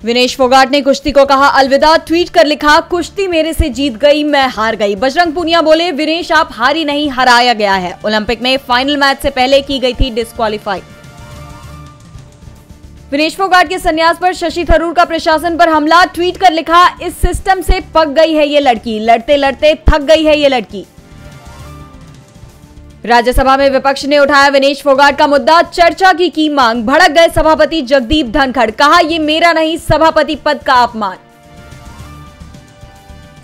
विनेश फोगाट ने कुश्ती को कहा अलविदा, ट्वीट कर लिखा कुश्ती मेरे से जीत गई, मैं हार गई। बजरंग पूनिया बोले विनेश आप हारी नहीं, हराया गया है। ओलंपिक में फाइनल मैच से पहले की गई थी डिस्क्वालीफाई। विनेश फोगाट के संन्यास पर शशि थरूर का प्रशासन पर हमला, ट्वीट कर लिखा इस सिस्टम से पक गई है ये लड़की, लड़ते लड़ते थक गई है ये लड़की। राज्यसभा में विपक्ष ने उठाया विनेश फोगाट का मुद्दा, चर्चा की मांग, भड़क गए सभापति जगदीप धनखड़, कहा ये मेरा नहीं सभापति पद का अपमान।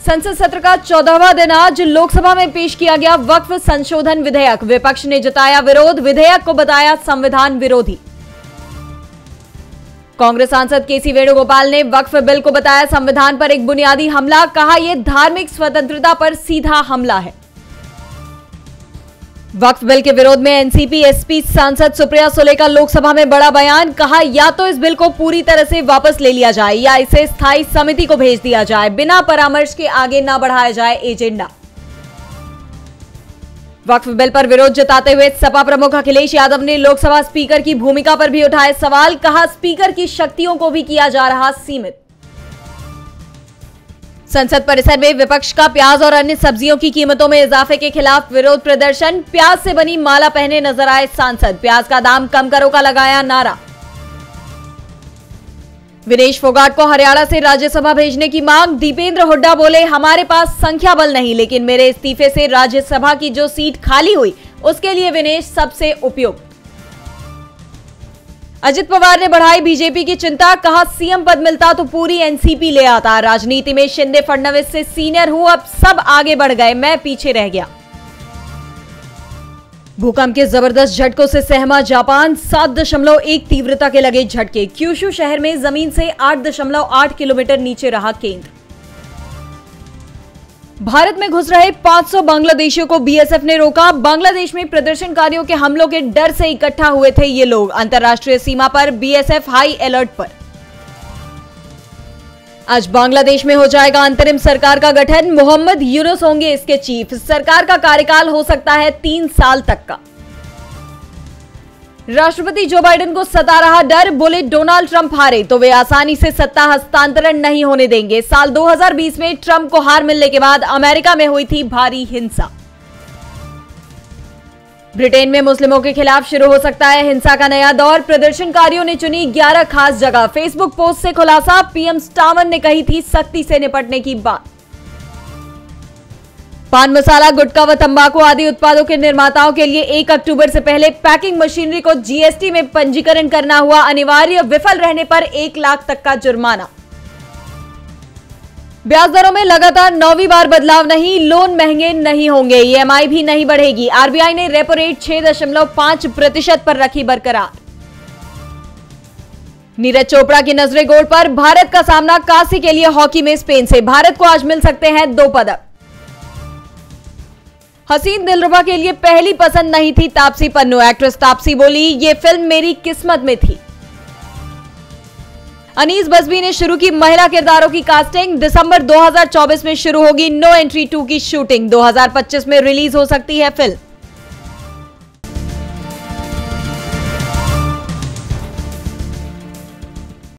संसद सत्र का 14वां दिन आज लोकसभा में पेश किया गया वक्फ संशोधन विधेयक, विपक्ष ने जताया विरोध, विधेयक को बताया संविधान विरोधी। कांग्रेस सांसद केसी वेणुगोपाल ने वक्फ बिल को बताया संविधान पर एक बुनियादी हमला, कहा यह धार्मिक स्वतंत्रता पर सीधा हमला है। वक्फ बिल के विरोध में एनसीपी एसपी सांसद सुप्रिया सुले का लोकसभा में बड़ा बयान, कहा या तो इस बिल को पूरी तरह से वापस ले लिया जाए या इसे स्थायी समिति को भेज दिया जाए, बिना परामर्श के आगे न बढ़ाया जाए एजेंडा। वक्फ बिल पर विरोध जताते हुए सपा प्रमुख अखिलेश यादव ने लोकसभा स्पीकर की भूमिका पर भी उठाए सवाल, कहा स्पीकर की शक्तियों को भी किया जा रहा सीमित। संसद परिसर में विपक्ष का प्याज और अन्य सब्जियों की कीमतों में इजाफे के खिलाफ विरोध प्रदर्शन, प्याज से बनी माला पहने नजर आए सांसद, प्याज का दाम कम करो का लगाया नारा। विनेश फोगाट को हरियाणा से राज्यसभा भेजने की मांग, दीपेंद्र हुड्डा बोले हमारे पास संख्या बल नहीं, लेकिन मेरे इस्तीफे से राज्यसभा की जो सीट खाली हुई उसके लिए विनेश सबसे उपयुक्त। अजित पवार ने बढ़ाई बीजेपी की चिंता, कहा सीएम पद मिलता तो पूरी एनसीपी ले आता, राजनीति में शिंदे फडणवीस से सीनियर हूं, अब सब आगे बढ़ गए, मैं पीछे रह गया। भूकंप के जबरदस्त झटकों से सहमा जापान, 7.1 तीव्रता के लगे झटके, क्यूशू शहर में जमीन से 8.8 किलोमीटर नीचे रहा केंद्र। भारत में घुस रहे 500 बांग्लादेशियों को बीएसएफ ने रोका, बांग्लादेश में प्रदर्शनकारियों के हमलों के डर से इकट्ठा हुए थे ये लोग, अंतर्राष्ट्रीय सीमा पर बीएसएफ हाई अलर्ट पर। आज बांग्लादेश में हो जाएगा अंतरिम सरकार का गठन, मोहम्मद यूनुस होंगे इसके चीफ, सरकार का कार्यकाल हो सकता है 3 साल तक का। राष्ट्रपति जो बाइडेन को सता रहा डर, बोले डोनाल्ड ट्रंप हारे तो वे आसानी से सत्ता हस्तांतरण नहीं होने देंगे। साल 2020 में ट्रंप को हार मिलने के बाद अमेरिका में हुई थी भारी हिंसा। ब्रिटेन में मुस्लिमों के खिलाफ शुरू हो सकता है हिंसा का नया दौर, प्रदर्शनकारियों ने चुनी 11 खास जगह, फेसबुक पोस्ट से खुलासा, पीएम स्टामन ने कही थी सख्ती से निपटने की बात। पान मसाला, गुटखा व तंबाकू आदि उत्पादों के निर्माताओं के लिए 1 अक्टूबर से पहले पैकिंग मशीनरी को जीएसटी में पंजीकरण करना हुआ अनिवार्य, विफल रहने पर 1 लाख तक का जुर्माना। ब्याज दरों में लगातार 9वीं बार बदलाव नहीं, लोन महंगे नहीं होंगे, ईएमआई भी नहीं बढ़ेगी, आरबीआई ने रेपो रेट 6.5% पर रखी बरकरार। नीरज चोपड़ा की नजरें गोल्ड पर, भारत का सामना कांस्य के लिए हॉकी में स्पेन से, भारत को आज मिल सकते हैं 2 पदक। हसीन दिलरुबा के लिए पहली पसंद नहीं थी तापसी पन्नू, एक्ट्रेस तापसी बोली ये फिल्म मेरी किस्मत में थी। अनीस बज़मी ने शुरू की महिला किरदारों की कास्टिंग, दिसंबर 2024 में शुरू होगी नो एंट्री 2 की शूटिंग, 2025 में रिलीज हो सकती है फिल्म।